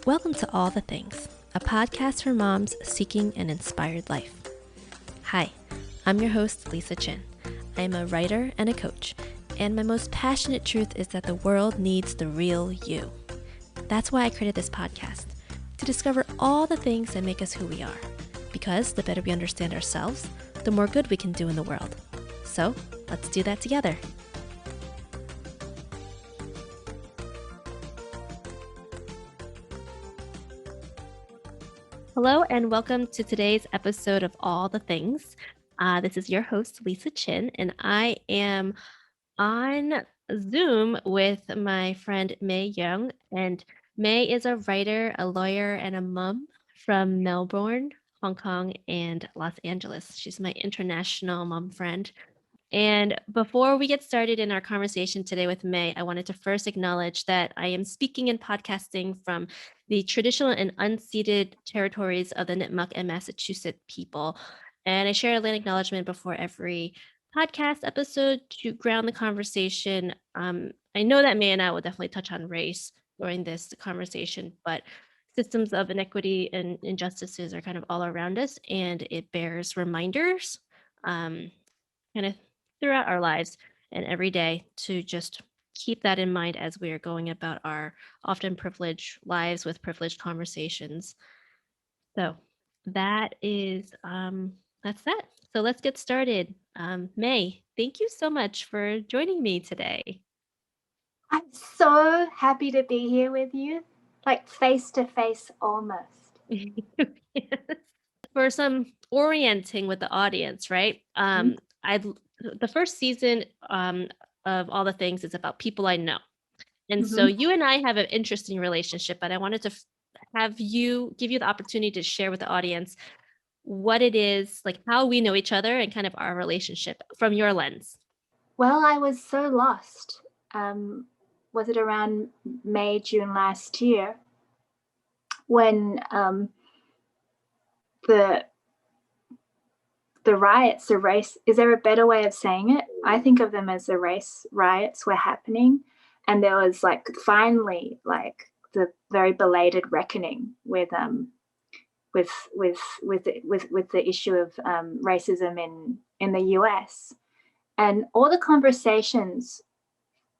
Welcome to All the Things, a podcast for moms seeking an inspired life. Hi, I'm your host, Lisa Chin. I am a writer and a coach, and my most passionate truth is that the world needs the real you. That's why I created this podcast, to discover all the things that make us who we are. Because the better we understand ourselves, the more good we can do in the world. So, let's do that together. Hello and welcome to today's episode of All the Things. This is your host, Lisa Chin, and I am on Zoom with my friend May Yeung. And May is a writer, a lawyer, and a mom from Melbourne, Hong Kong, and Los Angeles. She's my international mom friend. And before we get started in our conversation today with May, I wanted to first acknowledge that I am speaking and podcasting from the traditional and unceded territories of the Nipmuc and Massachusetts people. And I share a land acknowledgement before every podcast episode to ground the conversation. I know that May and I will definitely touch on race during this conversation, but systems of inequity and injustices are kind of all around us, and it bears reminders kind of throughout our lives and every day to just keep that in mind as we are going about our often privileged lives with privileged conversations. So that is that's that. So let's get started. May, thank you so much for joining me today. I'm so happy to be here with you, like face to face almost. Yes. For some orienting with the audience, right? The first season of All the Things is about people I know. And so you and I have an interesting relationship, but I wanted to give you the opportunity to share with the audience what it is, like how we know each other and kind of our relationship from your lens. Well, I was so lost. Was it around May, June last year when the riots, the race, is there a better way of saying it? I think of them as the race riots were happening, and there was like finally like the very belated reckoning with the issue of racism in the US, and all the conversations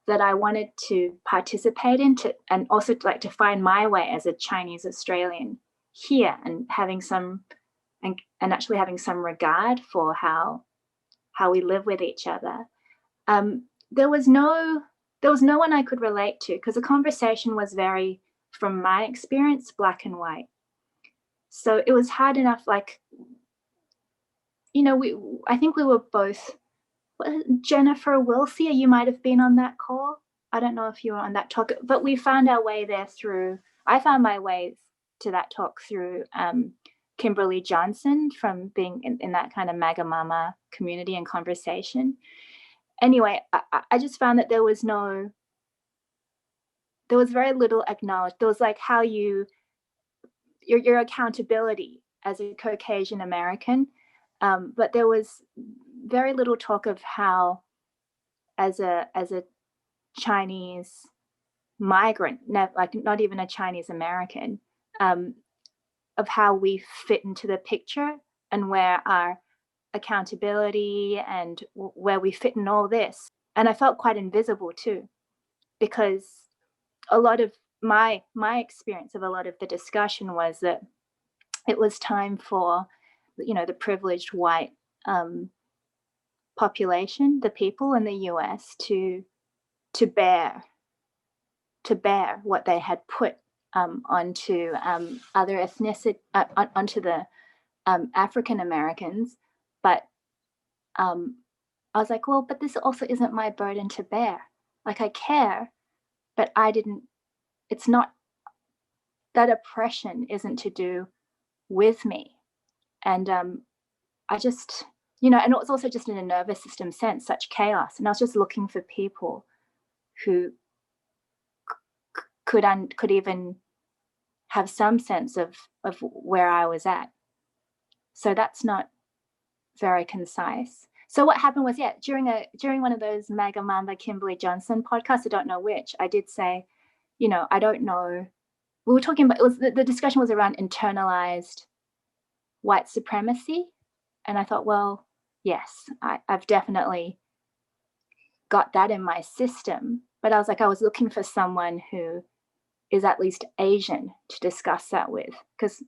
that I wanted to participate in, and also like to find my way as a Chinese Australian here, and having some and actually having some regard for how we live with each other. There was no one I could relate to, because the conversation was very, from my experience, black and white. So it was hard enough, like, you know, I think we were both, Jennifer Wilsey, you might have been on that call. I don't know if you were on that talk, but we found our way there I found my way to that talk through Kimberly Johnson, from being in that kind of MAGA Mama community and conversation. Anyway, I just found that there was very little acknowledged. There was like how your accountability as a Caucasian American, but there was very little talk of how, as a Chinese migrant, like not even a Chinese American, of how we fit into the picture, and where our accountability and where we fit in all this. And I felt quite invisible too, because a lot of my experience of a lot of the discussion was that it was time for, you know, the privileged white population, the people in the US, to bear what they had put onto other ethnicity, onto the African Americans. But I was like, well, but this also isn't my burden to bear. Like, I care, but it's not, that oppression isn't to do with me. And I just, you know, and it was also just in a nervous system sense, such chaos. And I was just looking for people who could even have some sense of where I was at. So that's not very concise. So what happened was, during one of those MAGA Mamba Kimberly Johnson podcasts, I don't know which, I did say, you know, I don't know we were talking about, it was the discussion was around internalized white supremacy. And I thought, well, yes, I've definitely got that in my system. But I was like, I was looking for someone who is at least Asian to discuss that with, because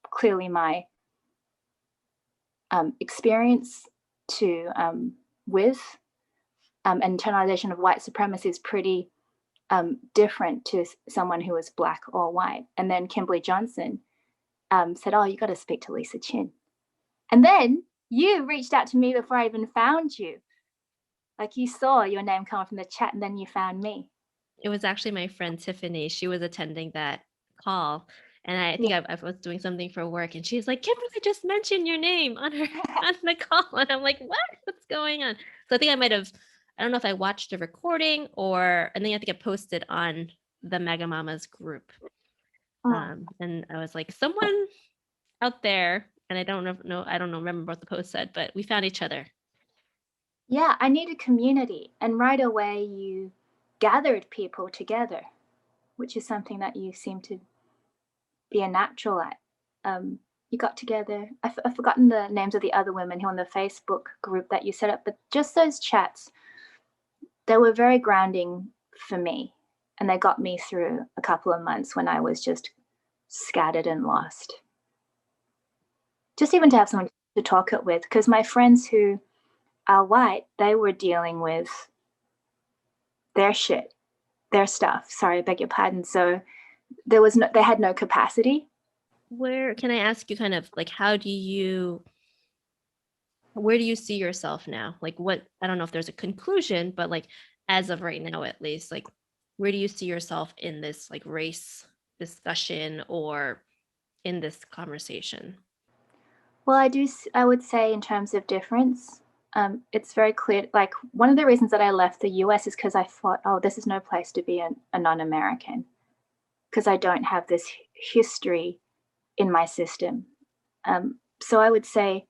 clearly my experience with internalization of white supremacy is pretty different to someone who was Black or white. And then Kimberly Johnson said, oh, you got to speak to Lisa Chin. And then you reached out to me before I even found you. Like, you saw your name come up in the chat and then you found me. It was actually my friend Tiffany. She was attending that call. And I think I was doing something for work, and she's like, Kimberly just mentioned your name on her on the call. And I'm like, what? What's going on? So I think I don't know if I watched the recording, or I think I posted on the Mega Mamas group. And I was like, someone out there, and I don't remember what the post said, but we found each other. Yeah, I need a community. And right away you gathered people together, which is something that you seem to be a natural at. You got together. I've forgotten the names of the other women who on the Facebook group that you set up, but just those chats, they were very grounding for me. And they got me through a couple of months when I was just scattered and lost. Just even to have someone to talk it with, because my friends who are white, they were dealing with their shit, their stuff. Sorry, I beg your pardon. So they had no capacity. Where can I ask you kind of like, where do you see yourself now? Like, what, I don't know if there's a conclusion, but like, as of right now, at least, like, where do you see yourself in this like race discussion or in this conversation? Well, I would say in terms of difference, it's very clear. Like, one of the reasons that I left the US is because I thought, oh, this is no place to be a non-American, because I don't have this history in my system. So I would say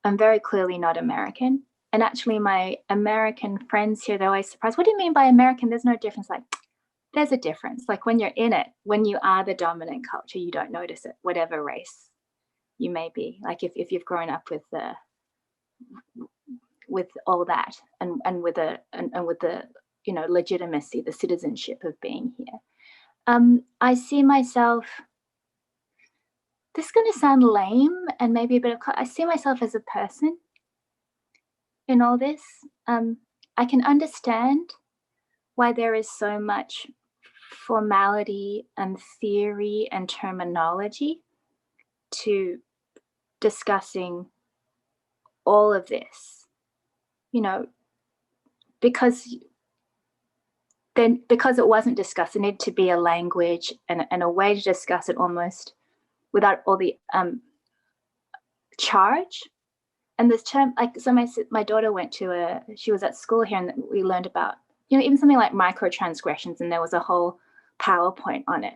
I'm very clearly not American. And actually, my American friends here, they're always surprised. What do you mean by American? There's no difference. Like, there's a difference. Like, when you're in it, when you are the dominant culture, you don't notice it, whatever race you may be. Like, if you've grown up with all that and with the legitimacy, the citizenship of being here. I see myself. This is going to sound lame and maybe a bit of. I see myself as a person in all this. I can understand why there is so much formality and theory and terminology to discussing all of this, because it wasn't discussed, there needed to be a language and a way to discuss it almost without all the charge. And this term, like, so my daughter she was at school here, and we learned about, even something like microtransgressions, and there was a whole PowerPoint on it.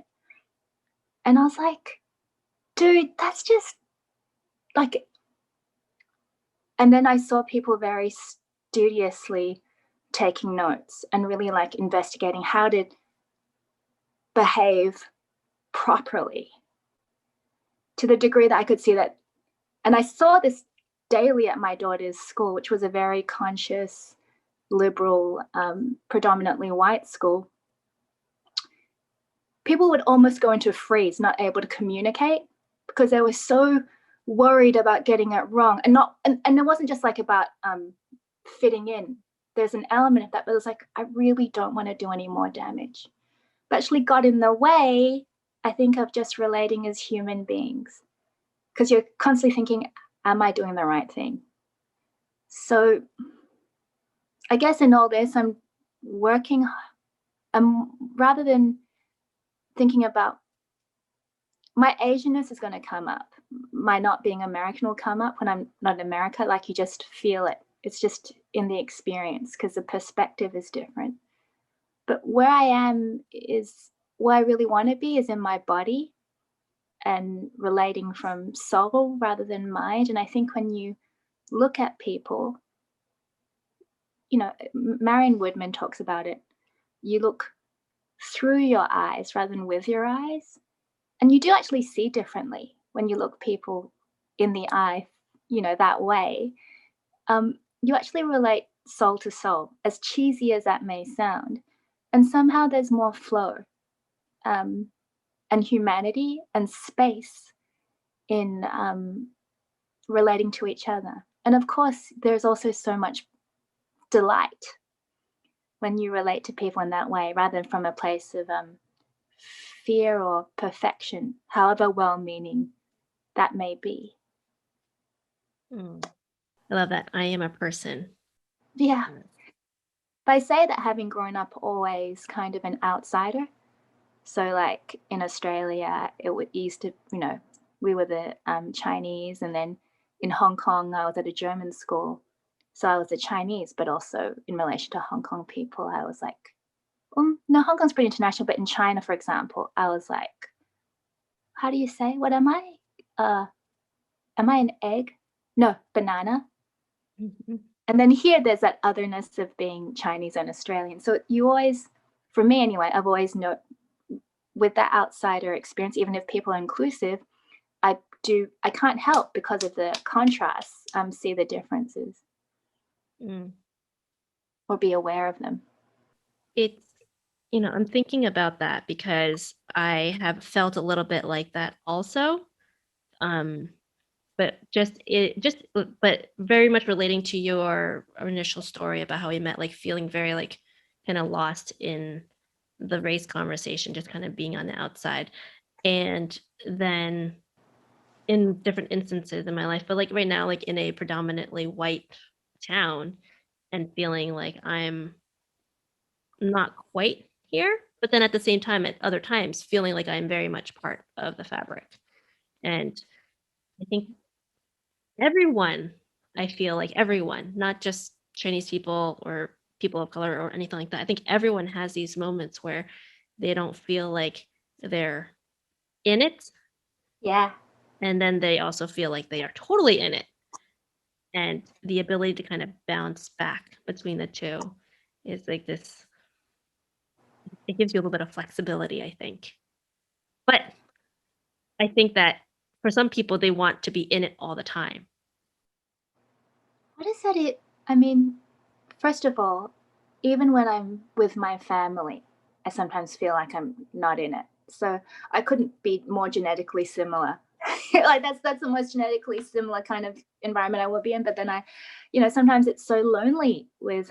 And I was like, dude, that's just like, and then I saw people very studiously taking notes and really like investigating how to behave properly, to the degree that I could see that. And I saw this daily at my daughter's school, which was a very conscious, liberal, predominantly white school. People would almost go into a freeze, not able to communicate, because they were so worried about getting it wrong. And it wasn't just like about fitting in. There's an element of that, but it was like, I really don't want to do any more damage. But actually got in the way, I think, of just relating as human beings, because you're constantly thinking, am I doing the right thing? So I guess in all this, I'm working, rather than thinking about my Asianness is going to come up. My not being American will come up when I'm not in America. Like, you just feel it. It's just in the experience, because the perspective is different. But where I am is where I really want to be, is in my body and relating from soul rather than mind. And I think when you look at people, Marion Woodman talks about it. You look through your eyes rather than with your eyes. And you do actually see differently when you look people in the eye, that way. You actually relate soul to soul, as cheesy as that may sound. And somehow there's more flow, um, and humanity and space in relating to each other. And of course, there's also so much delight when you relate to people in that way, rather than from a place of fear or perfection, however well meaning that may be. Mm. I love that. I am a person. Yeah. Yes. But I say that having grown up always kind of an outsider. So, like in Australia, used to, we were the Chinese, and then in Hong Kong, I was at a German school. So I was a Chinese, but also in relation to Hong Kong people, I was like, no, Hong Kong's pretty international, but in China, for example, I was like, how do you say, what am I? Am I an egg? No, banana. Mhm. And then here, there's that otherness of being Chinese and Australian. So you always, for me anyway, I've always known with that outsider experience, even if people are inclusive, I can't help because of the contrasts, see the differences Mm. or be aware of them. It's, I'm thinking about that because I have felt a little bit like that also. Um, but but very much relating to your initial story about how we met, like feeling very like kind of lost in the race conversation, just kind of being on the outside. And then in different instances in my life, but like right now, like in a predominantly white town and feeling like I'm not quite here, but then at the same time, at other times, feeling like I'm very much part of the fabric. And I think everyone, I feel like everyone, not just Chinese people or people of color or anything like that. I think everyone has these moments where they don't feel like they're in it. Yeah. And then they also feel like they are totally in it. And the ability to kind of bounce back between the two is like this, it gives you a little bit of flexibility, I think. But I think that for some people, they want to be in it all the time. What is that? I mean, first of all, even when I'm with my family, I sometimes feel like I'm not in it. So I couldn't be more genetically similar. Like that's the most genetically similar kind of environment I would be in. But then sometimes it's so lonely with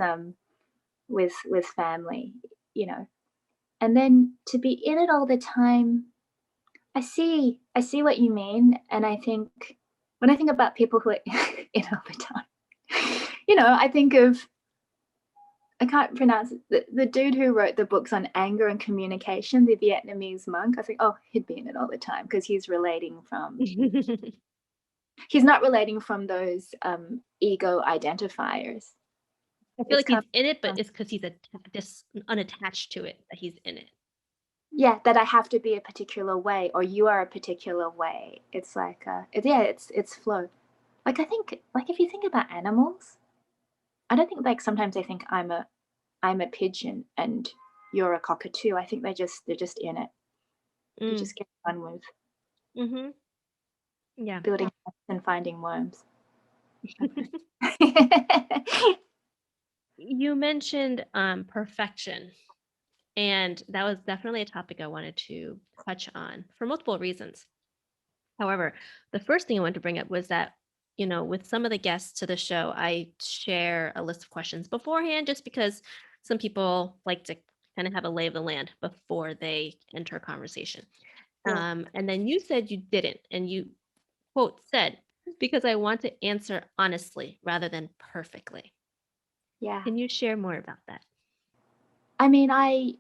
family, you know. And then to be in it all the time, I see what you mean. And I think when I think about people who are in all the time, I think of, I can't pronounce it, the dude who wrote the books on anger and communication, the Vietnamese monk. I think, oh, he'd be in it all the time because he's not relating from those ego identifiers. I feel It's like he's come in it, but from, it's because he's just unattached to it that he's in it. yeah, that I have to be a particular way or you are a particular way. It's like, it's flow. Like I think, like if you think about animals, I don't think like sometimes they think I'm a pigeon and you're a cockatoo. I think they're just in it. They Mm. just get on with Hmm. Yeah. building nests and finding worms. You mentioned perfection, and that was definitely a topic I wanted to touch on for multiple reasons. However, the first thing I wanted to bring up was that, with some of the guests to the show, I share a list of questions beforehand just because some people like to kind of have a lay of the land before they enter a conversation. Yeah. And then you said you didn't, and you quote said, because I want to answer honestly rather than perfectly. Yeah. Can you share more about that? I mean, I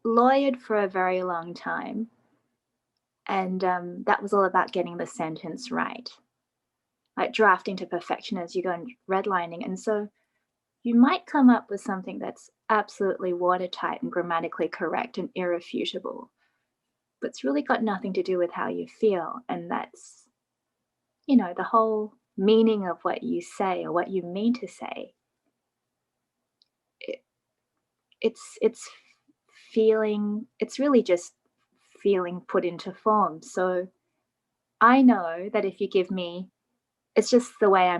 lawyered for a very long time, and that was all about getting the sentence right, like drafting to perfection as you go and redlining. And so you might come up with something that's absolutely watertight and grammatically correct and irrefutable, but it's really got nothing to do with how you feel. And that's, the whole meaning of what you say or what you mean to say. It, it's really just feeling put into form. So I know that if you give me, it's just the way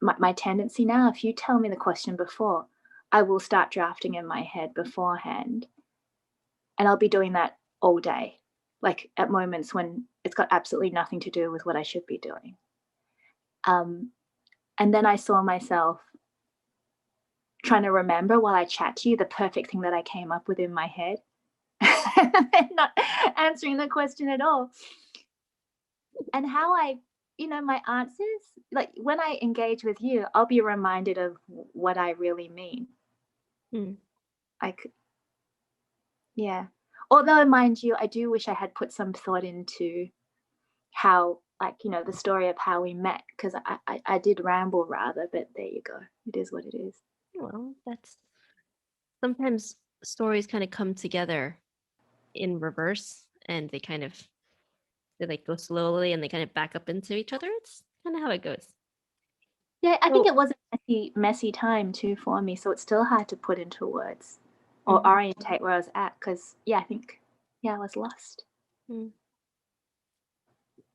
my tendency now. If you tell me the question before, I will start drafting in my head beforehand. And I'll be doing that all day, like at moments when it's got absolutely nothing to do with what I should be doing. Um, and then I saw myself trying to remember while I chat to you the perfect thing that I came up with in my head, and not answering the question at all. And how my answers, like when I engage with you, I'll be reminded of what I really mean. Mm. I could, yeah. Although, mind you, I do wish I had put some thought into how, like, the story of how we met, because I did ramble rather, but there you go. It is what it is. Well, that's sometimes stories kind of come together in reverse and they like go slowly and they kind of back up into each other. It's kind of how it goes. Yeah, I think So, it was a messy time too for me, so it's still hard to put into words or mhm, orientate where I was at, because I think, I was lost. mm.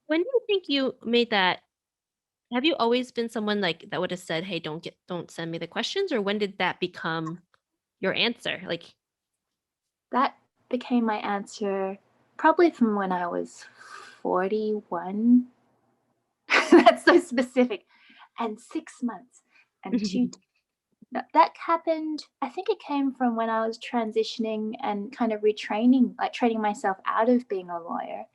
When do you think you made that? Have you always been someone like that would have said, "Hey, don't send me the questions," or when did that become your answer? Like, That became my answer probably from when I was 41. That's so specific. And 6 months and 2. That happened, I think it came from when I was transitioning and kind of retraining, like training myself out of being a lawyer.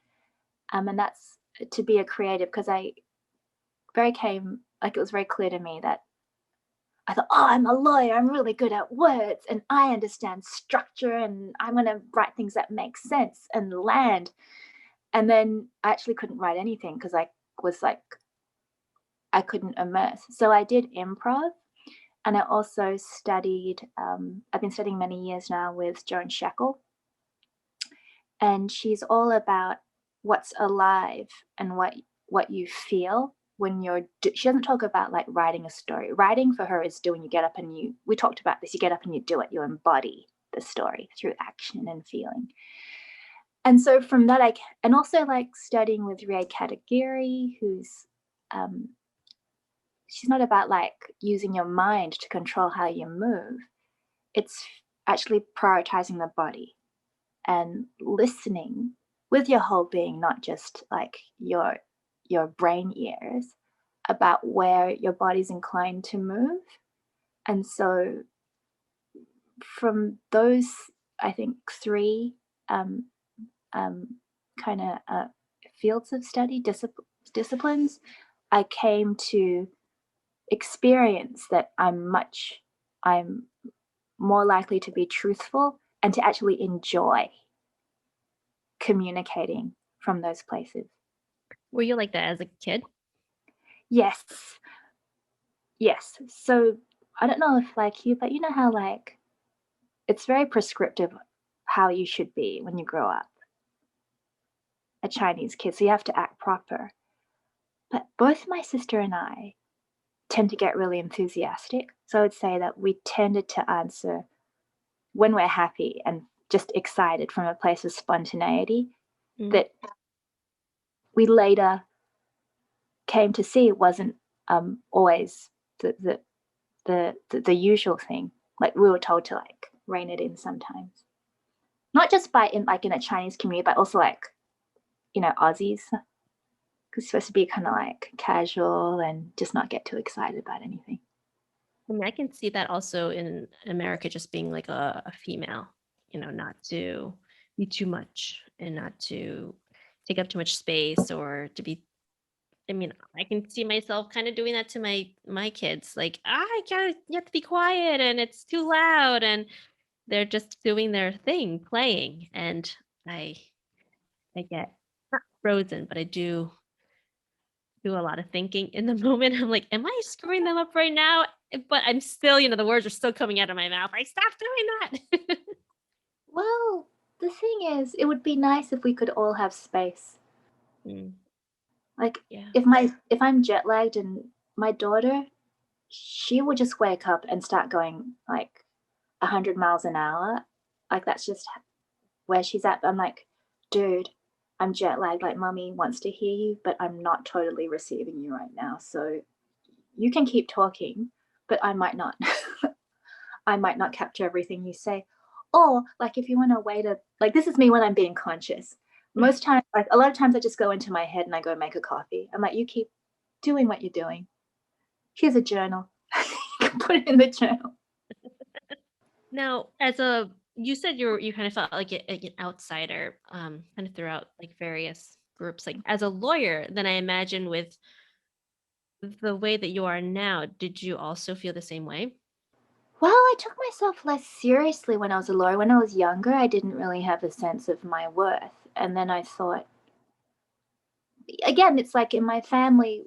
And that's to be a creative, because it was very clear to me that I thought, oh, I'm a lawyer, I'm really good at words and I understand structure and I'm going to write things that make sense and land. And then I actually couldn't write anything because I was like, I couldn't immerse. So I did improv. And I also studied, I've been studying many years now with Joan Scheckel. And she's all about what's alive and what you feel when she doesn't talk about like writing a story. Writing for her is doing, you get up and we talked about this, you get up and you do it, you embody the story through action and feeling. And so from that, and also like studying with Rie Katagiri, who's, she's not about like using your mind to control how you move. It's actually prioritizing the body and listening with your whole being, not just like your brain ears, about where your body's inclined to move. And so from those, I think, three um, kind of fields of study, disciplines, I came to experience that I'm more likely to be truthful and to actually enjoy communicating from those places. were you like that as a kid? Yes. Yes. So I don't know if like you, but you know how like it's very prescriptive how you should be when you grow up, a Chinese kid. So you have to act proper. But both my sister and I tend to get really enthusiastic. So I would say that we tended to answer when we're happy and just excited from a place of spontaneity Mm. that we later came to see wasn't always the usual thing. Like we were told to like rein it in sometimes, not just in a Chinese community, but also like Aussies, because it's supposed to be kind of like casual and just not get too excited about anything. I mean, I can see that also in America, just being like a female, not to be too much and not to take up too much space or to be. I mean, I can see myself kind of doing that to my kids. Like, you have to be quiet, and it's too loud, and they're just doing their thing, playing, and I I get not frozen, but I do a lot of thinking in the moment. I'm like, am I screwing them up right now? But I'm still, the words are still coming out of my mouth. I stop doing that. Well, the thing is, it would be nice if we could all have space. Mm, Like yeah. if I'm jet lagged, and my daughter, she will just wake up and start going like 100 miles an hour. Like that's just where she's at. I'm like, dude, I'm jet lagged, like mommy wants to hear you, but I'm not totally receiving you right now. So you can keep talking, but I might not. I might not capture everything you say. Or like if you want a way to, like, this is me when I'm being conscious. Most times, like a lot of times I just go into my head and I go make a coffee. I'm like, you keep doing what you're doing. Here's a journal. You can put it in the journal. Now, you said you kind of felt like, like an outsider, kind of throughout like various groups. Like as a lawyer, then I imagine with the way that you are now, did you also feel the same way? Well, I took myself less seriously when I was a lawyer. When I was younger, I didn't really have a sense of my worth. And then I thought, again, it's like in my family,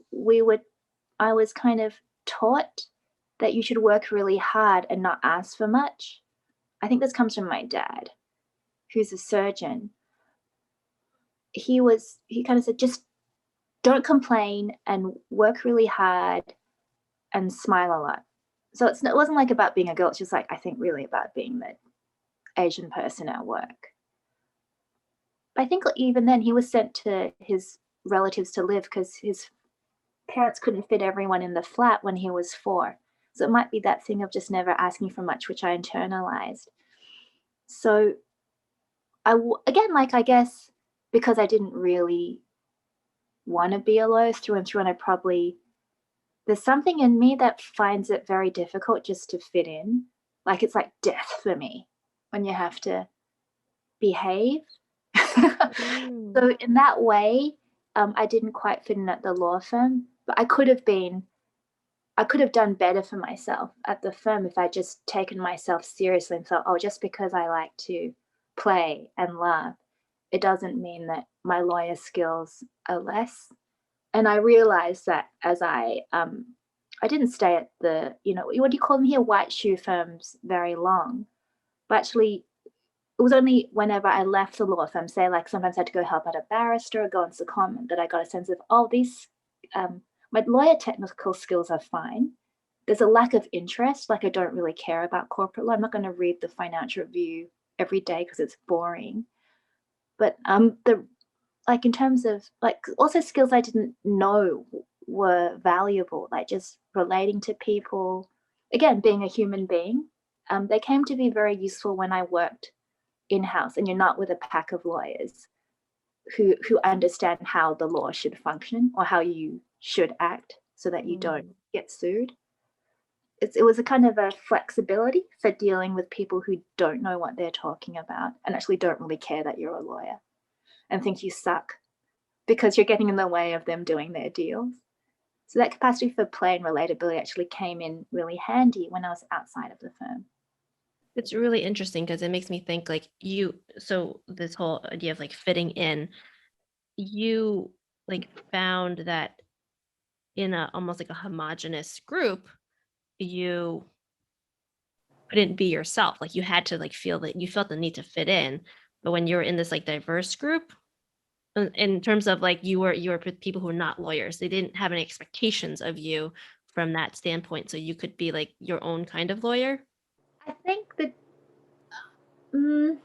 I was kind of taught that you should work really hard and not ask for much. I think this comes from my dad, who's a surgeon. He kind of said, just don't complain and work really hard and smile a lot. So it wasn't like about being a girl. It's just like, I think really about being the Asian person at work. I think even then he was sent to his relatives to live because his parents couldn't fit everyone in the flat when he was 4. So it might be that thing of just never asking for much, which I internalized. So again, like I guess because I didn't really want to be a lawyer through and through, and there's something in me that finds it very difficult just to fit in. Like it's like death for me when you have to behave. Mm. So in that way, I didn't quite fit in at the law firm, but I could have done better for myself at the firm if I just taken myself seriously and thought, oh, just because I like to play and laugh, it doesn't mean that my lawyer skills are less. And I realized that as I didn't stay at the, what do you call them here, white shoe firms very long, but actually it was only whenever I left the law firm, say like sometimes I had to go help out a barrister or go on secondment, that I got a sense of, oh, my lawyer technical skills are fine. There's a lack of interest. Like I don't really care about corporate law. I'm not going to read the Financial Review every day because it's boring. But the like in terms of like also skills I didn't know were valuable, like just relating to people. Again, being a human being, they came to be very useful when I worked in-house and you're not with a pack of lawyers who understand how the law should function or how you should act so that you don't Mm. get sued. It was a kind of a flexibility for dealing with people who don't know what they're talking about and actually don't really care that you're a lawyer and think you suck because you're getting in the way of them doing their deals. So that capacity for play and relatability actually came in really handy when I was outside of the firm. It's really interesting because it makes me think like so this whole idea of like fitting in, you like found that in a almost like a homogenous group, you couldn't be yourself. Like you had to like feel that you felt the need to fit in. But when you were in this like diverse group, in terms of like you were with people who are not lawyers, they didn't have any expectations of you from that standpoint. So you could be like your own kind of lawyer. I think that mm,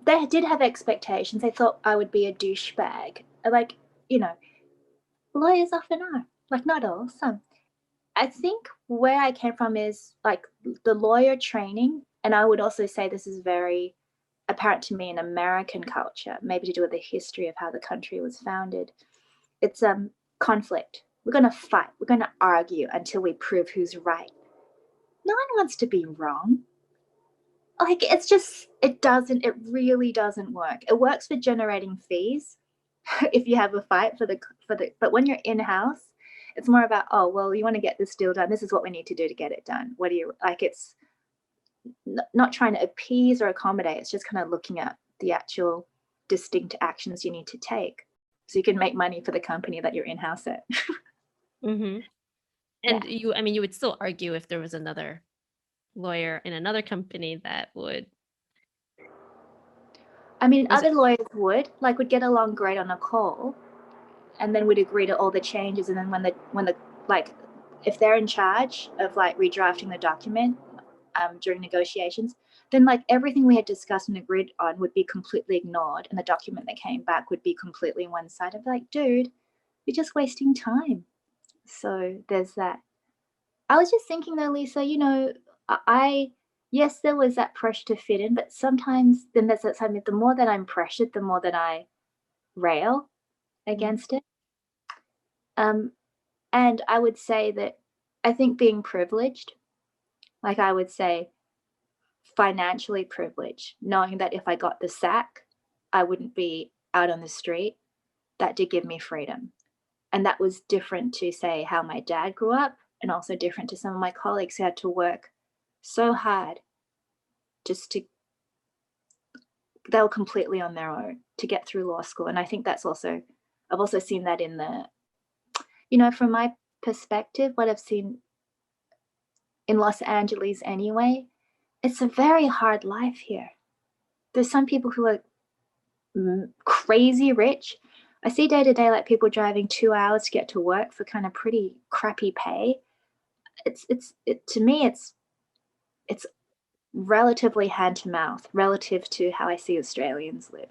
they did have expectations. They thought I would be a douchebag. Like, you know, lawyers often are. Like, not all, some. I think where I came from is like the lawyer training. And I would also say this is very apparent to me in American culture, maybe to do with the history of how the country was founded. It's conflict. We're going to fight. We're going to argue until we prove who's right. No one wants to be wrong. Like it really doesn't work. It works for generating fees if you have a fight but when you're in-house, it's more about, oh well, you want to get this deal done, this is what we need to do to get it done. What do you like? It's not trying to appease or accommodate. It's just kind of looking at the actual distinct actions you need to take so you can make money for the company that you're in-house at. Hmm. Yeah. And I mean, you would still argue if there was another lawyer in another company that would I mean, was it other lawyers would get along great on a call, and then we'd agree to all the changes, and then when the like if they're in charge of like redrafting the document during negotiations, then like everything we had discussed and agreed on would be completely ignored, and the document that came back would be completely one-sided. Like, dude, you're just wasting time. So there's that. I was just thinking though, Lisa, I yes, there was that pressure to fit in, but sometimes then there's that side, the more that I'm pressured, the more that I rail against it. And I would say that I think being privileged, like I would say financially privileged, knowing that if I got the sack, I wouldn't be out on the street, that did give me freedom. And that was different to say how my dad grew up, and also different to some of my colleagues who had to work so hard just to, they were completely on their own to get through law school. And I think that's also, I've also seen that in the, from my perspective, what I've seen in Los Angeles anyway, it's a very hard life here. There's some people who are crazy rich. I see day to day like people driving 2 hours to get to work for kind of pretty crappy pay. To me, it's relatively hand to mouth relative to how I see Australians live.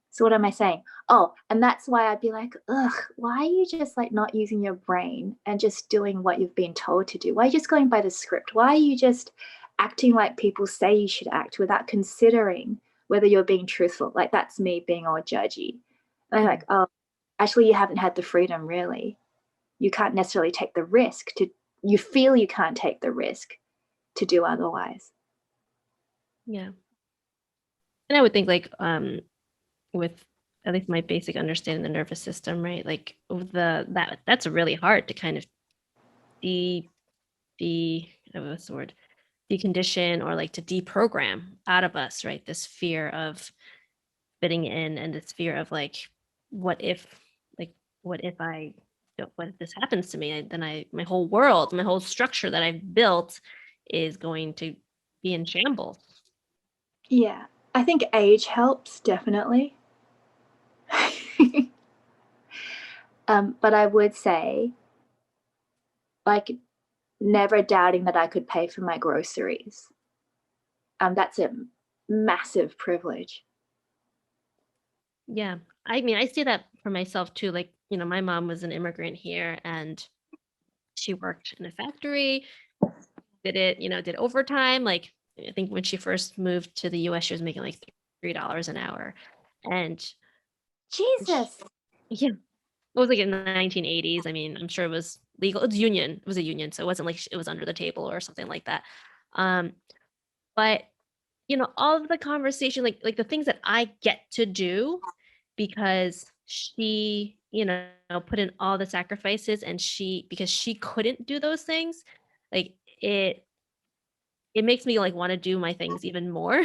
So what am I saying? Oh, and that's why I'd be like, ugh, why are you just like not using your brain and just doing what you've been told to do? Why are you just going by the script? Why are you just acting like people say you should act without considering whether you're being truthful? Like that's me being all judgy. And I'm like, oh, actually you haven't had the freedom really. You can't necessarily take the risk you feel you can't take the risk to do otherwise. Yeah. And I would think like with at least my basic understanding of the nervous system, right? Like that's really hard to kind of what's the word? Decondition or like to deprogram out of us, right? This fear of fitting in and this fear of like, what if, like, what if what if this happens to me? Then my whole world, my whole structure that I've built is going to be in shambles. Yeah, I think age helps definitely. But I would say, like, never doubting that I could pay for my groceries. That's a massive privilege. Yeah. I mean, I see that for myself too. Like, my mom was an immigrant here and she worked in a factory, did overtime. Like, I think when she first moved to the US, she was making like $3 an hour. And Jesus. yeah, it was like in the 1980s. I mean, I'm sure it was legal. It's union. It was a union, so it wasn't like it was under the table or something like that. But all of the conversation, like the things that I get to do because she, put in all the sacrifices and because she couldn't do those things, like it makes me like want to do my things even more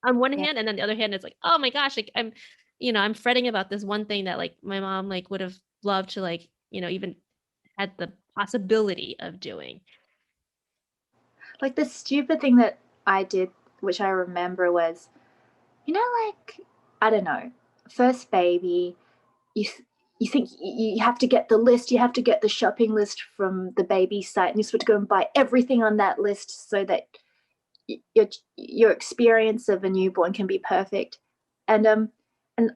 on one Yeah. hand, and then the other hand it's like, oh my gosh, like I'm fretting about this one thing that like my mom like would have loved to like even had the possibility of doing. Like the stupid thing that I did, which I remember, was, like, I don't know, first baby, you you think you have to get the list, you have to get the shopping list from the baby site, and you're supposed to go and buy everything on that list so that your experience of a newborn can be perfect. And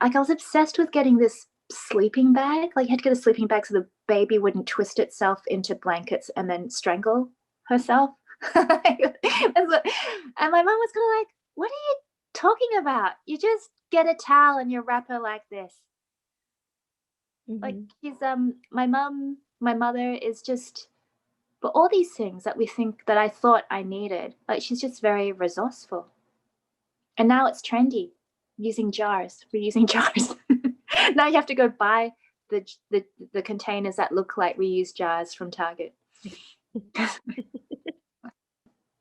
like I was obsessed with getting this sleeping bag. Like you had to get a sleeping bag so the baby wouldn't twist itself into blankets and then strangle herself. And my mom was kind of like, what are you talking about? You just get a towel and you wrap her like this. Like she's my mother is just, but all these things that we think that I thought I needed, like she's just very resourceful. And now it's trendy using jars, reusing jars. Now you have to go buy the containers that look like reused jars from Target.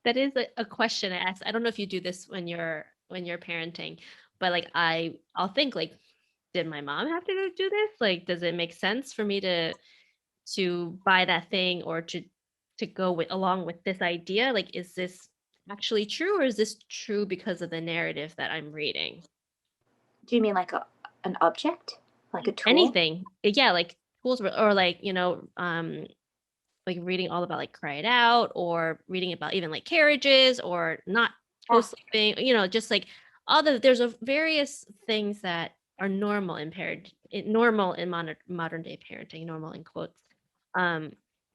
That is a question I ask. I don't know if you do this when you're parenting, but like I'll think like, did my mom have to do this? Like, does it make sense for me to buy that thing or to go along with this idea? Like, is this actually true or is this true because of the narrative that I'm reading? Do you mean like an object, like a tool? Anything. Yeah, like tools or like, like reading all about like Cry It Out, or reading about even like carriages or not Yeah. co-sleeping, just like there's a various things that are normal in normal in modern day parenting, normal in quotes. Um,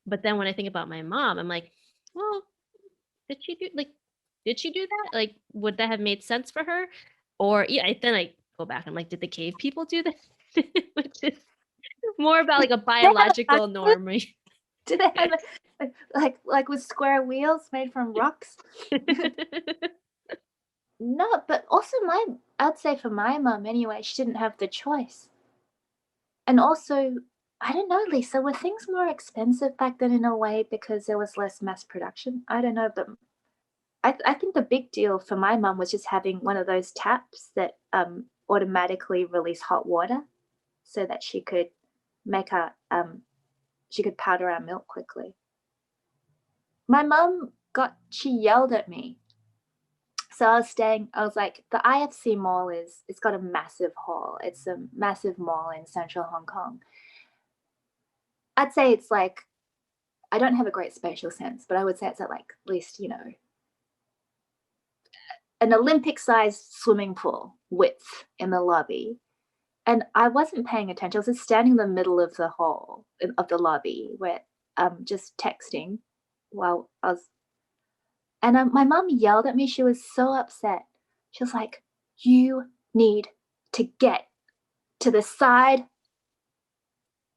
but then when I think about my mom, I'm like, well, did she do that? Like, would that have made sense for her? Or yeah, then I go back. I'm like, did the cave people do this? Which is more about like a They have a biological norm. Right? do they have like with square wheels made from rocks? No, but also I'd say for my mum anyway, she didn't have the choice. And also, I don't know, Lisa, were things more expensive back then in a way because there was less mass production? I don't know, but I think the big deal for my mum was just having one of those taps that automatically release hot water so that make her she could powder our milk quickly. My mum she yelled at me. So I was like, the IFC mall it's got a massive hall. It's a massive mall in central Hong Kong. I'd say it's like, I don't have a great spatial sense, but I would say it's at like at least, an Olympic sized swimming pool width in the lobby. And I wasn't paying attention. I was just standing in the middle of the hall of the lobby where just texting while I was. And my mom yelled at me. She was so upset. She was like, "You need to get to the side,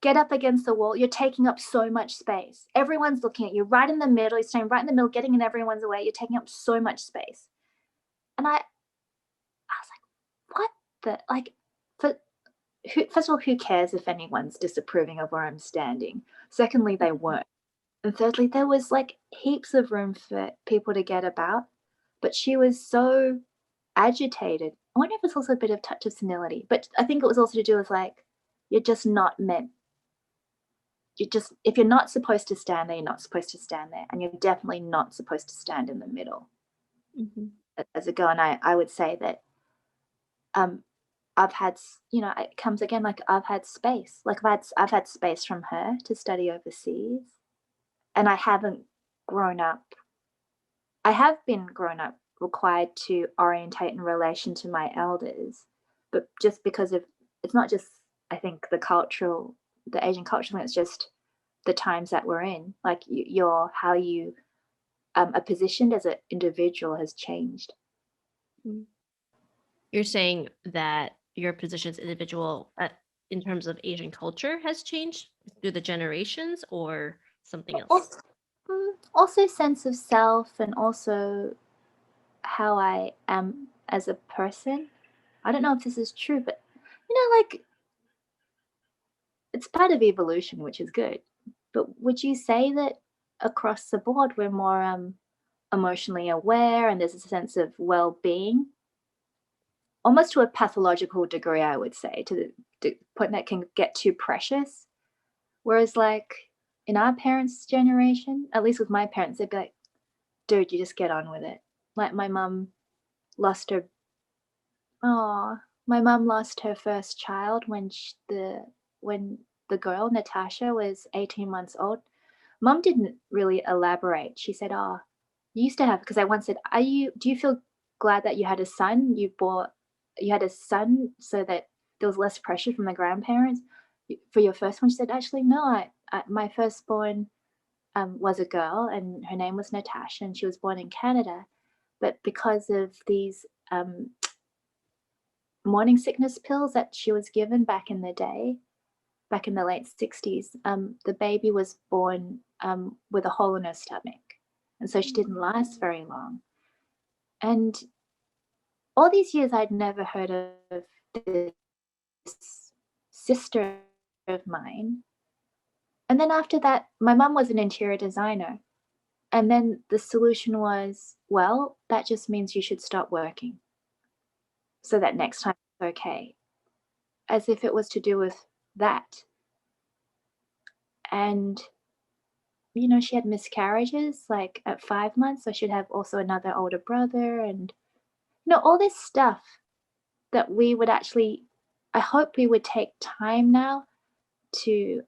get up against the wall. You're taking up so much space. Everyone's looking at you right in the middle. You're staying right in the middle, getting in everyone's way. You're taking up so much space." And I was like, "What the like?" For first of all, who cares if anyone's disapproving of where I'm standing? Secondly, they weren't. And thirdly, there was like heaps of room for people to get about, but she was so agitated. I wonder if it's also a bit of touch of senility, but I think it was also to do with like, you're just not meant. If you're not supposed to stand there, you're not supposed to stand there, and you're definitely not supposed to stand in the middle. Mhm. As a girl, and I would say that um, I've had, it comes again like I've had space, like I've had space from her to study overseas, and I haven't grown up. I have been grown up required to orientate in relation to my elders, but just because of it's not just I think the Asian cultural thing. It's just the times that we're in. Like how you are positioned as an individual has changed. Mm. You're saying that your position as individual in terms of Asian culture has changed through the generations, or something else? Also, also sense of self, and also how I am as a person. I don't know if this is true, but like it's part of evolution, which is good. But would you say that across the board we're more emotionally aware and there's a sense of well-being, almost to a pathological degree, I would say, to the point that can get too precious? Whereas, like in our parents' generation, at least with my parents, they'd be like, "Dude, you just get on with it." Like lost her. Oh, my mum lost her first child when the girl Natasha was 18 months old. Mum didn't really elaborate. She said, "Oh, you used to have," because I once said, do you feel glad that you had a son? You had a son so that there was less pressure from the grandparents for your first one?" She said, "Actually, no. My firstborn was a girl, and her name was Natasha, and she was born in Canada. But because of these morning sickness pills that she was given back in the day, back in the late 60s, the baby was born with a hole in her stomach. And so she didn't last very long. And all these years, I'd never heard of this sister of mine. And then after that, my mum was an interior designer. And then the solution was, well, that just means you should stop working so that next time it's okay. As if it was to do with that. And she had miscarriages like at 5 months, so she'd have also another older brother, and all this stuff that we would actually, I hope we would take time now to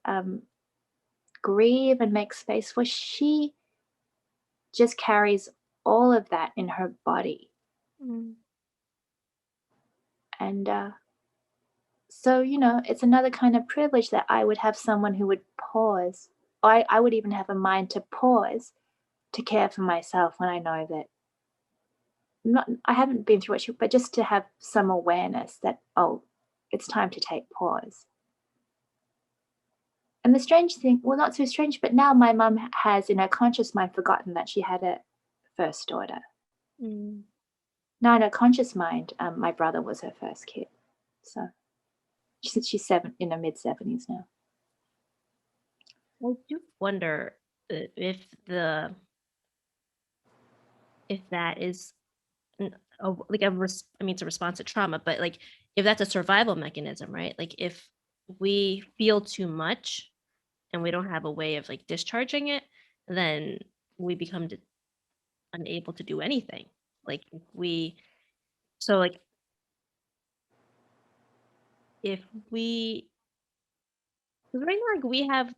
grieve and make space for, she just carries all of that in her body. Mm. And so, it's another kind of privilege that I would have someone who would pause. I would even have a mind to pause to care for myself when I know that I haven't been through it, but just to have some awareness that, oh, it's time to take pause. And the strange thing, well, not so strange, but now my mum has in her conscious mind forgotten that she had a first daughter. Mm. Now in her conscious mind, my brother was her first kid. So she's in her mid-70s now. I do wonder if that is like I mean, it's a response to trauma, but like if that's a survival mechanism, right? Like if we feel too much and we don't have a way of like discharging it, then we become unable to do anything. Like if we, so like if we, 'cause right now, like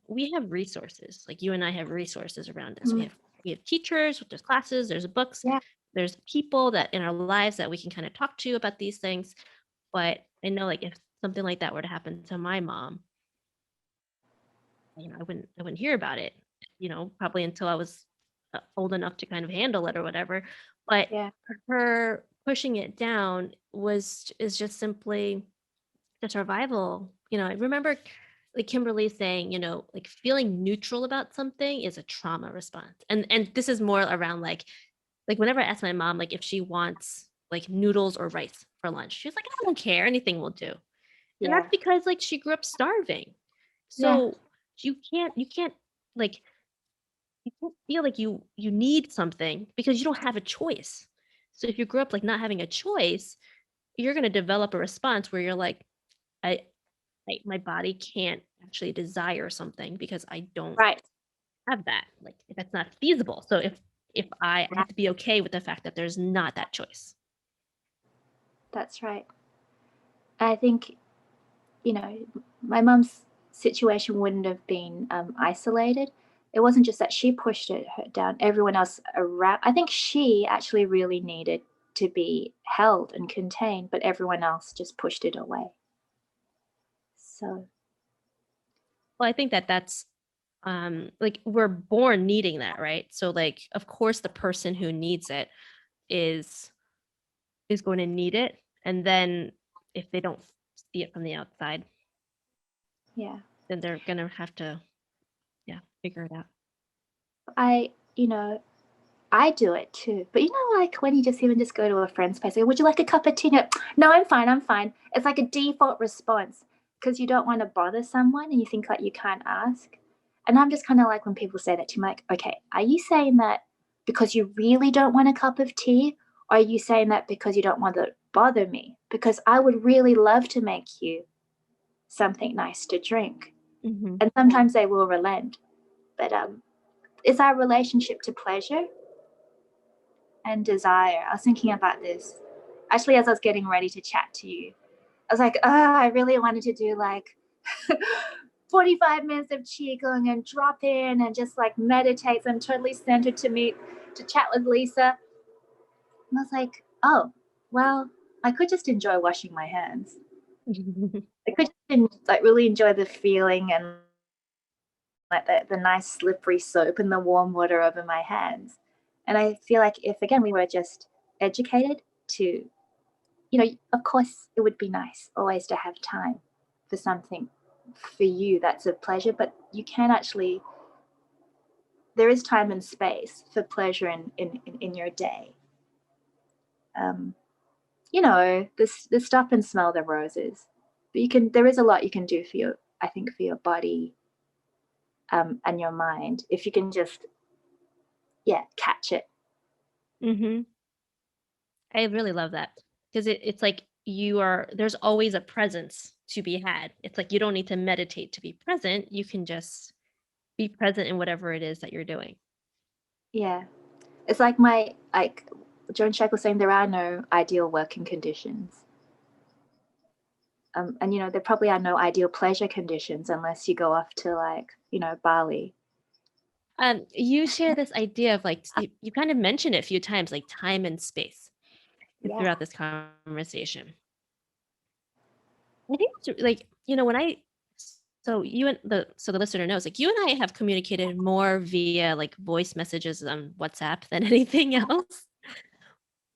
we have resources. Like you and I have resources around us. Mm, We have teachers, there's classes, there's books, yeah, there's people that in our lives that we can kind of talk to about these things. But I know like if something like that were to happen to my mom, I wouldn't hear about it, probably until I was old enough to kind of handle it or whatever. But yeah, her pushing it down is just simply the survival. I remember like Kimberly saying, like feeling neutral about something is a trauma response. And this is more around like whenever I ask my mom like if she wants like noodles or rice for lunch, she's like, I don't care, anything will do. And that's yeah, because like she grew up starving. yeah, So you can't like you can't feel like you need something because you don't have a choice. So if you grew up like not having a choice, you're going to develop a response where you're like, I my body can't actually desire something because I don't right. have that. Like that's not feasible. So if I Yeah, have to be okay with the fact that there's not that choice. that's right. I think, you know, my mum's situation wouldn't have been isolated. It wasn't just that she pushed her down, everyone else around. I think she actually really needed to be held and contained, but everyone else just pushed it away. So, Well, I think that that's like we're born needing that, right? So like of course the person who needs it is is going to need it, and then if they don't see it from the outside, yeah. then they're going to have to figure it out. I, you know, I do it too. But like when you just even just go to a friend's place, would you like a cup of tea? No, I'm fine. I'm fine. It's like a default response because you don't want to bother someone and you think like you can't ask. And I'm just kind of like when people say that to me, like, okay, are you saying that because you really don't want a cup of tea? Or are you saying that because you don't want to bother me? Because I would really love to make you something nice to drink. Hmm. And sometimes they will relent. But is our relationship to pleasure and desire? I was thinking about this actually as I was getting ready to chat to you. I was like, oh, I really wanted to do like 45 minutes of qigong and drop in and just like meditate. So I'm totally centered to chat with Lisa. And I was like, oh, well, I could just enjoy washing my hands. I could like really enjoy the feeling and like the nice slippery soap and the warm water over my hands. And I feel like if again we were just educated to, of course it would be nice always to have time for something for you that's a pleasure, but you can actually, there is time and space for pleasure in your day. Um, the stop and smell the roses. But there is a lot you can do for I think for your body and your mind if you can just, yeah, catch it. Hmm. I really love that because it's like there's always a presence to be had. It's like you don't need to meditate to be present. You can just be present in whatever it is that you're doing. Yeah. It's like Joan Scheckel saying there are no ideal working conditions. And there probably are no ideal pleasure conditions unless you go off to like, Bali You share this idea of like you kind of mentioned it a few times, like time and space Yeah. throughout this conversation. I think it's like, when so you and the listener knows, like you and I have communicated more via like voice messages on WhatsApp than anything else.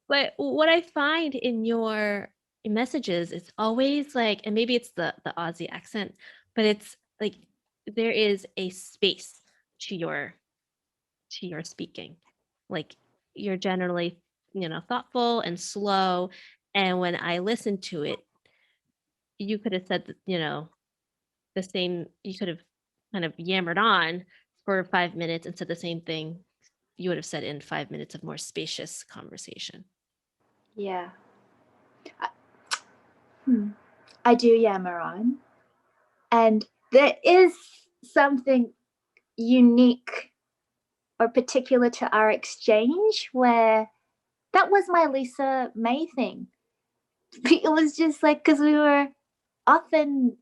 But what I find in your messages is always like, and maybe it's the Aussie accent, but it's like there is a space to your speaking. Like you're generally, thoughtful and slow. And when I listen to it, you could have said, the same, you could have kind of yammered on for 5 minutes and said the same thing you would have said in 5 minutes of more spacious conversation. Yeah. I, I do yammer on. And there is something unique or particular to our exchange where that was my Lisa May thing. It was just like, because we were often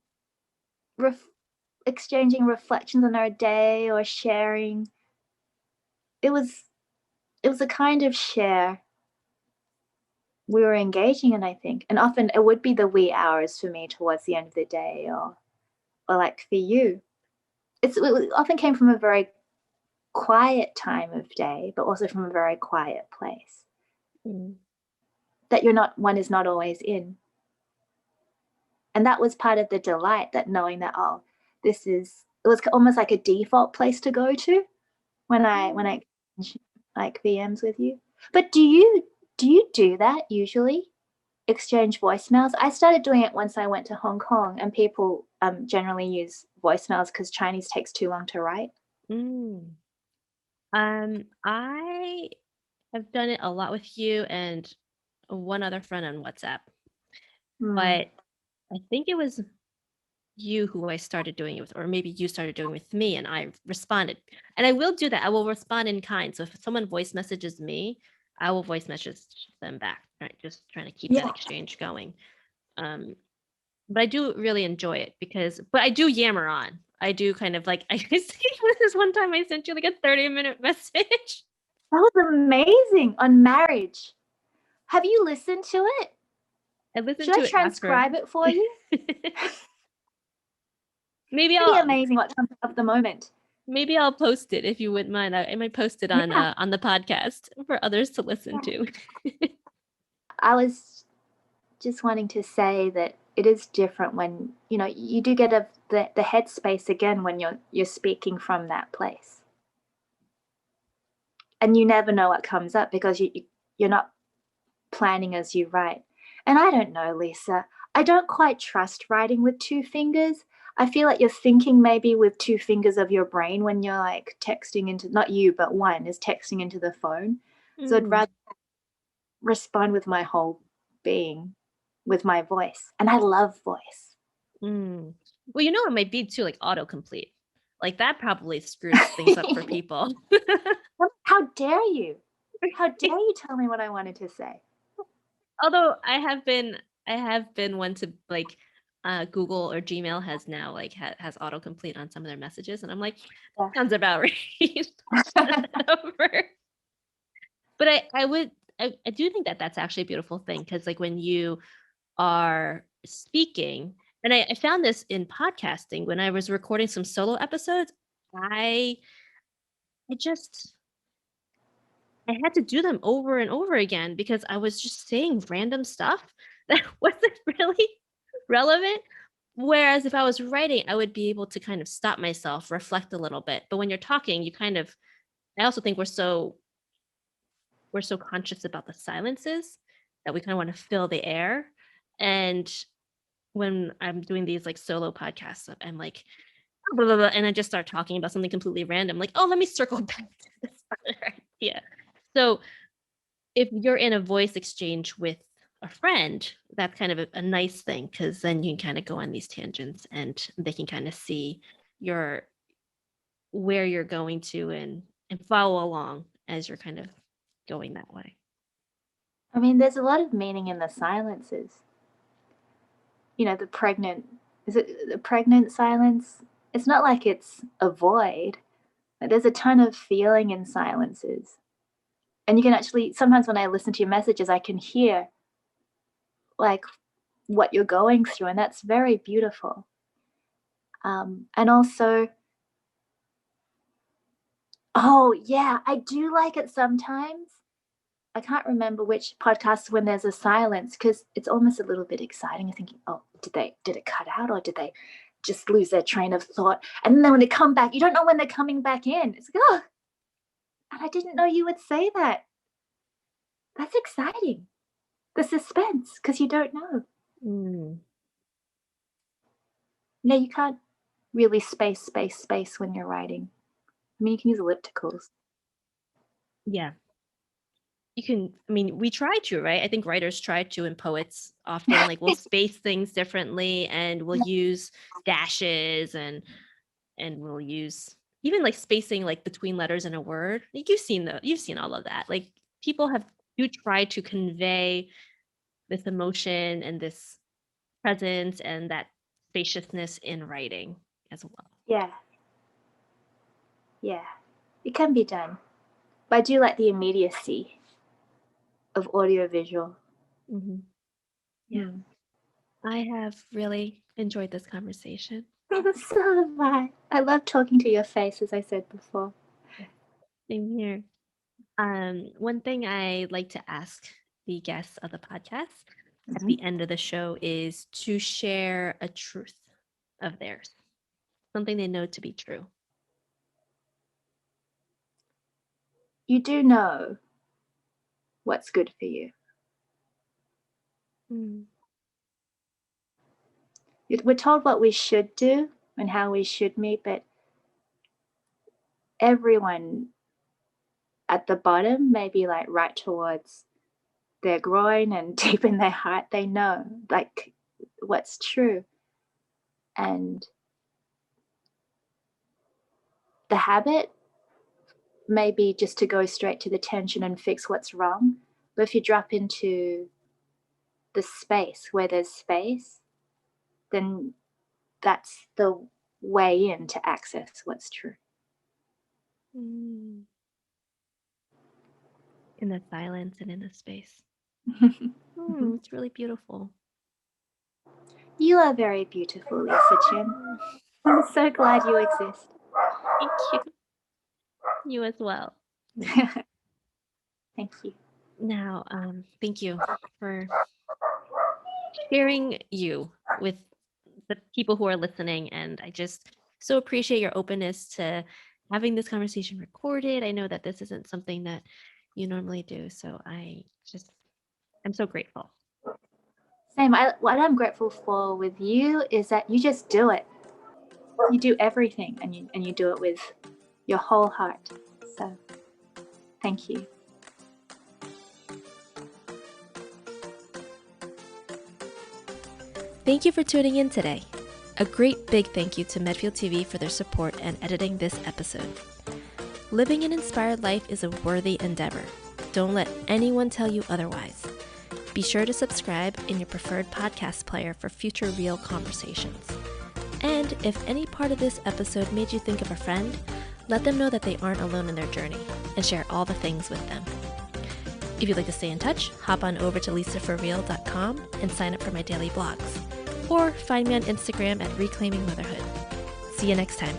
exchanging reflections on our day or sharing. It was a kind of share we were engaging in, I think. And often it would be the wee hours for me towards the end of the day, or like for you. It often came from a very quiet time of day, but also from a very quiet place Mm. that one is not always in. And that was part of the delight, that knowing that, it was almost like a default place to go to when I like VMs with you. But do you do that usually? Exchange voicemails? I started doing it once I went to Hong Kong, and people generally use voicemails because Chinese takes too long to write. Mm. I have done it a lot with you and one other friend on WhatsApp, Mm. but I think it was you who I started doing it with, or maybe you started doing it with me, and I responded. And I will do that. I will respond in kind. So if someone voice messages me, I will voice message them back. Right, just trying to keep that Yeah. exchange going. But I do really enjoy it but I do yammer on. I do kind of like I see this one time I sent you like a 30-minute message. That was amazing on marriage. Have you listened to it? I listened Should I to it after. transcribe it for you? maybe Pretty I'll amazing what comes up at the moment. maybe I'll post it if you wouldn't mind. I might post it Yeah. on the podcast for others to listen to. I was just wanting to say that it is different when you do get the headspace again when you're speaking from that place, and you never know what comes up because you're not planning as you write. And I don't know, Lisa, I don't quite trust writing with two fingers. I feel like you're thinking maybe with two fingers of your brain when you're like texting into, not you, but one is texting into the phone. So I'd Mm, rather respond with my whole being, with my voice. And I love voice. mm. Well, it might be too, like autocomplete. Like that probably screws things up for people. How dare you? How dare you tell me what I wanted to say? Although I have been one to like Google or Gmail has now like has autocomplete on some of their messages, and I'm like, Yeah. sounds about right. Over. But I do think that that's actually a beautiful thing because like when you are speaking, and I found this in podcasting when I was recording some solo episodes, I I just I had to do them over and over again because I was just saying random stuff that wasn't really relevant. Whereas if I was writing, I would be able to kind of stop myself, reflect a little bit. But when you're talking, I also think we're so conscious about the silences that we kind of want to fill the air. And when I'm doing these like solo podcasts, I'm like, blah, blah, blah, and I just start talking about something completely random, like, oh, let me circle back to this other idea. So if you're in a voice exchange with a friend, that's kind of a nice thing because then you can kind of go on these tangents and they can kind of see your where you're going to and follow along as you're kind of going that way. I mean, there's a lot of meaning in the silences. The pregnant, is it the pregnant silence? It's not like it's a void. Like, there's a ton of feeling in silences. And you can actually, sometimes when I listen to your messages, I can hear like what you're going through, and that's very beautiful. And also, oh yeah, I do like it sometimes. I can't remember which podcast when there's a silence, because it's almost a little bit exciting. You're thinking, oh, did it cut out, or did they just lose their train of thought? And then when they come back, you don't know when they're coming back in. It's like, oh, and I didn't know you would say that. That's exciting. The suspense, because you don't know. No, you can't really space when you're writing. I mean, you can use ellipticals. Yeah. You can, I mean, we try to, right? I think writers try to, and poets often like will space things differently, and we'll use dashes, and we'll use even like spacing like between letters in a word. Like you've seen all of that. Like people do try to convey this emotion and this presence and that spaciousness in writing as well. Yeah. Yeah. It can be done. But I do like the immediacy of audiovisual. Mm-hmm. Yeah. I have really enjoyed this conversation. So have I. I love talking to your face, as I said before. Same here. One thing I like to ask the guests of the podcast at the end of the show is to share a truth of theirs, something they know to be true. You do know what's good for you. We're told what we should do and how we should meet, but everyone at the bottom, maybe like right towards their groin and deep in their heart, they know like what's true. And the habit may be just to go straight to the tension and fix what's wrong. But if you drop into the space where there's space, then that's the way in to access what's true. In the silence and in the space. It's really beautiful. You are very beautiful, Lisa Chen. I'm so glad you exist. Thank you. You as well. Thank you. Now, thank you for sharing you with the people who are listening. And I just so appreciate your openness to having this conversation recorded. I know that this isn't something that you normally do. So I'm so grateful. Same. What I'm grateful for with you is that you just do it. You do everything, and you do it with your whole heart. So, thank you. Thank you for tuning in today. A great big thank you to Medfield TV for their support and editing this episode. Living an inspired life is a worthy endeavor. Don't let anyone tell you otherwise. Be sure to subscribe in your preferred podcast player for future real conversations. And if any part of this episode made you think of a friend, let them know that they aren't alone in their journey, and share all the things with them. If you'd like to stay in touch, hop on over to lisaforreal.com and sign up for my daily blogs. Or find me on Instagram at Reclaiming Motherhood. See you next time.